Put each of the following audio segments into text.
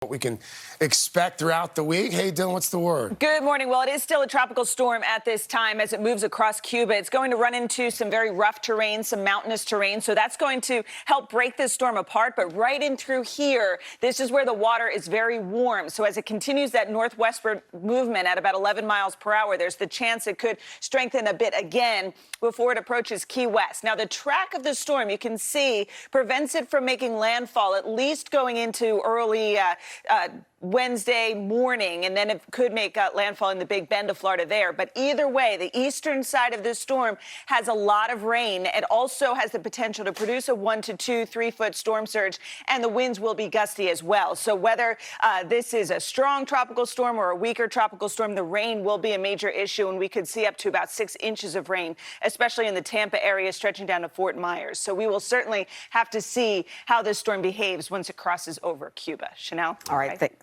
What we can expect throughout the week. Hey, Dylan, what's the word? Good morning. Well, it is still a tropical storm at this time as it moves across Cuba. It's going to run into some very rough terrain, some mountainous terrain. So that's going to help break this storm apart. But right in through here, this is where the water is very warm. So as it continues that northwestward movement at about 11 miles per hour, there's the chance it could strengthen a bit again before it approaches Key West. Now, the track of the storm, you can see, prevents it from making landfall, at least going into early Wednesday morning, and then it could make landfall in the Big Bend of Florida there. But either way, the eastern side of this storm has a lot of rain. It also has the potential to produce a 1 to 2, 3 foot storm surge, and the winds will be gusty as well. So whether this is a strong tropical storm or a weaker tropical storm, the rain will be a major issue, and we could see up to about 6 inches of rain, especially in the Tampa area, stretching down to Fort Myers. So we will certainly have to see how this storm behaves once it crosses over Cuba. Chanel?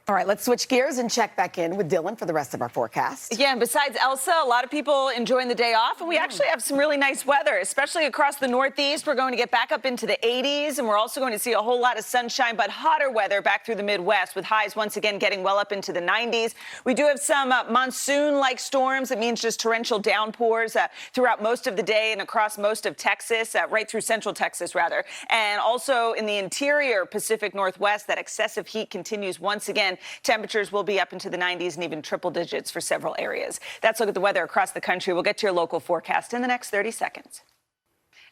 All right, let's switch gears and check back in with Dylan for the rest of our forecast. Yeah, and besides Elsa, a lot of people enjoying the day off, and we actually have some really nice weather, especially across the Northeast. We're going to get back up into the 80s, and we're also going to see a whole lot of sunshine, but hotter weather back through the Midwest, with highs once again getting well up into the 90s. We do have some monsoon-like storms. It means just torrential downpours throughout most of the day and across most of Texas, right through central Texas, rather. And also in the interior Pacific Northwest, that excessive heat continues once again. Temperatures will be up into the 90s and even triple digits for several areas. That's a look at the weather across the country. We'll get to your local forecast in the next 30 seconds.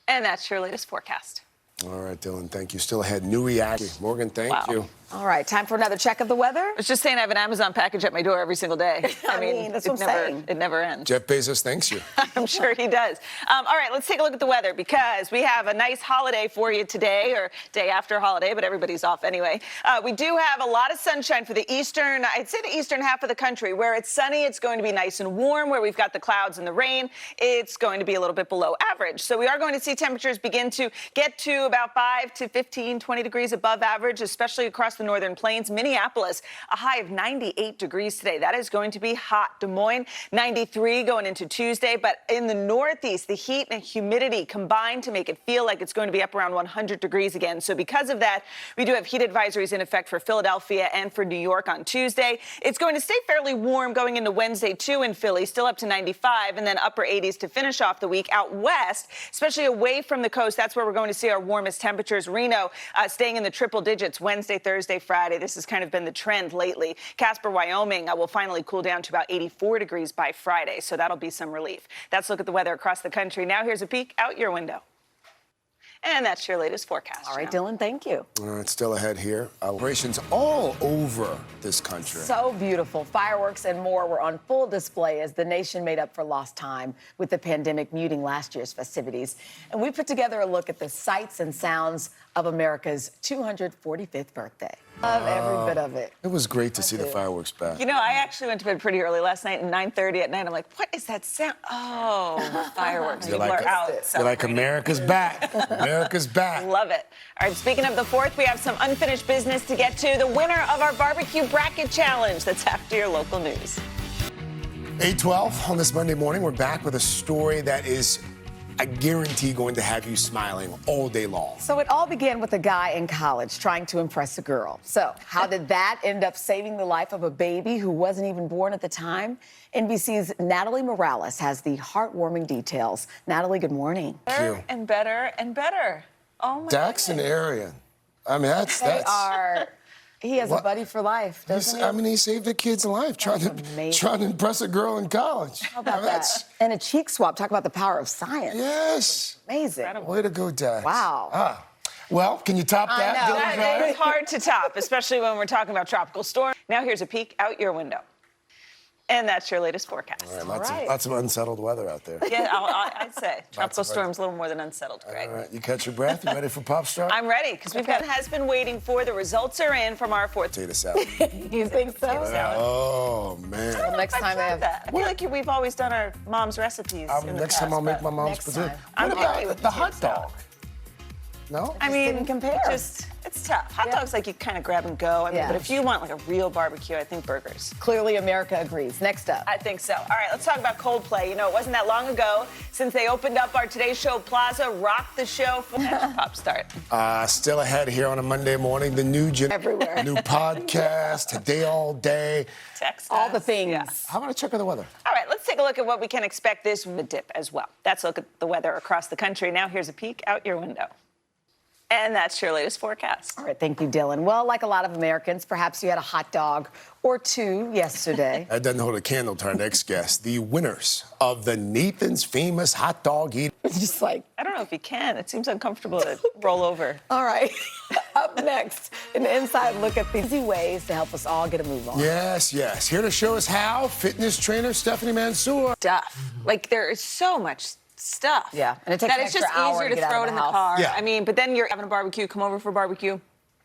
And that's your latest forecast. All right, Dylan, thank you. Still ahead, new reaction. Morgan, thank you. All right, time for another check of the weather. I was just saying I have an Amazon package at my door every single day. I mean, that's what I'm saying. It never ends. Jeff Bezos thanks you. I'm sure he does. All right, let's take a look at the weather because we have a nice holiday for you today, or day after holiday, but everybody's off anyway. We do have a lot of sunshine for the eastern, I'd say the eastern half of the country. Where it's sunny, it's going to be nice and warm. Where we've got the clouds and the rain, it's going to be a little bit below average. So we are going to see temperatures begin to get to about 5 to 15, 20 degrees above average, especially across the northern plains. Minneapolis, a high of 98 degrees today. That is going to be hot. Des Moines, 93 going into Tuesday. But in the Northeast, the heat and humidity combine to make it feel like it's going to be up around 100 degrees again. So because of that, we do have heat advisories in effect for Philadelphia and for New York on Tuesday. It's going to stay fairly warm going into Wednesday, too, in Philly, still up to 95, and then upper 80s to finish off the week. Out west, especially away from the coast, that's where we're going to see our warmest temperatures. Reno staying in the triple digits Wednesday, Thursday, Friday. This has kind of been the trend lately. Casper, Wyoming will finally cool down to about 84 degrees by Friday, so that'll be some relief. That's a look at the weather across the country. Now here's a peek out your window. And that's your latest forecast. All right, Dylan, thank you. All right, still ahead here. Operations all over this country. So beautiful. Fireworks and more were on full display as the nation made up for lost time with the pandemic muting last year's festivities. And we put together a look at the sights and sounds of America's 245th birthday. Love every bit of it. It was great to see the fireworks back. You know, I actually went to bed pretty early last night at 9:30 at night. I'm like, what is that sound? Oh, fireworks. People are out. You're like, America's back. America's back. Love it. All right, speaking of the 4th, we have some unfinished business to get to. The winner of our barbecue bracket challenge. That's after your local news. 8:12 on this Monday morning. We're back with a story that is, I guarantee, going to have you smiling all day long. So it all began with a guy in college trying to impress a girl. So how did that end up saving the life of a baby who wasn't even born at the time? NBC's Natalie Morales has the heartwarming details. Natalie, good morning. Better and better and better. Oh, my Dax and Arian. I mean, that's... He has a buddy for life, doesn't he? I mean, he saved a kid's life trying to impress a girl in college. How about that? And a cheek swab. Talk about the power of science. Yes. Amazing. Way to go, Dax. Wow. Well, can you top that? I know. That is hard to top, especially when we're talking about tropical storm. Now here's a peek out your window. And that's your latest forecast. All right, lots of unsettled weather out there. Yeah, I'd say. Tropical storm's a little more than unsettled, Greg. All right, you catch your breath? You ready for Pop Star? I'm ready, because we've got has been waiting for. The results are in from our 4th. Potato salad. You think so? Oh, man. Well, next time I have that. I feel like we've always done our mom's recipes in the Next past, time I'll make my mom's next potato. time. What about the hot dog? No? I mean, didn't compare. It's tough. Hot dogs, like, you kind of grab and go. I mean, Yeah. but if you want, like, a real barbecue, I think burgers. Clearly, America agrees. Next up. I think so. All right, let's talk about Coldplay. You know, it wasn't that long ago since they opened up our Today Show Plaza, rocked the show for pop start. Still ahead here on a Monday morning. The new Everywhere. new podcast, Today All Day. Text All us. the things. Yeah. How about a check of the weather? All right, let's take a look at what we can expect this dip as well. That's a look at the weather across the country. Now here's a peek out your window. And that's your latest forecast. All right, thank you, Dylan. Well, like a lot of Americans, perhaps you had a hot dog or two yesterday. That doesn't hold a candle to our next guest. The winners of the Nathan's Famous Hot Dog Eat. Just like, I don't know if you can. It seems uncomfortable to roll over. all right. Up next, an inside look at the easy ways to help us all get a move on. Yes, yes. Here to show us how, fitness trainer Stephanie Mansour. Stuff. Like, there is so much stuff. Yeah, and it takes that an it's just extra hour easier to to get out throw of it in the the house. car. Yeah. I mean, but then you're having a barbecue, come over for barbecue.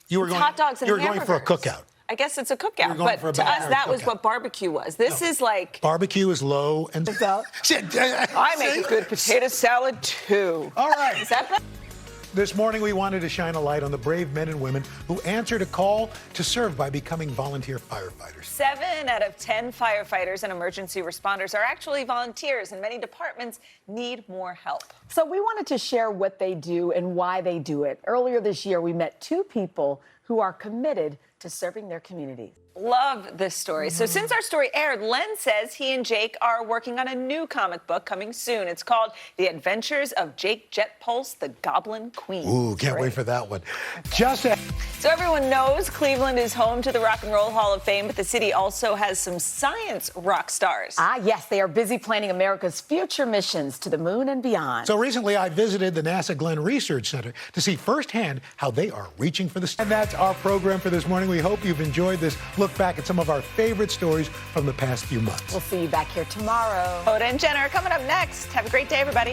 You were It's going, hot dogs and you were going for a hamburgers. cookout. I guess it's a cookout, You're going but for a to us, backyard that was cookout. what barbecue was. This is like, Barbecue is low and. I make a good potato salad too. All right. Is that better? This morning, we wanted to shine a light on the brave men and women who answered a call to serve by becoming volunteer firefighters. 7 out of 10 firefighters and emergency responders are actually volunteers, and many departments need more help. So we wanted to share what they do and why they do it. Earlier this year, we met 2 people who are committed to serving their communities. Love this story. So since our story aired, Len says he and Jake are working on a new comic book coming soon. It's called The Adventures of Jake Jetpulse, the Goblin Queen. Ooh, can't wait for that one. Just a- So everyone knows Cleveland is home to the Rock and Roll Hall of Fame, but the city also has some science rock stars. Ah, yes, they are busy planning America's future missions to the moon and beyond. So recently, I visited the NASA Glenn Research Center to see firsthand how they are reaching for the stars. And that's our program for this morning. We hope you've enjoyed this look back at some of our favorite stories from the past few months. We'll see you back here tomorrow. Hoda and Jenner are coming up next. Have a great day, everybody.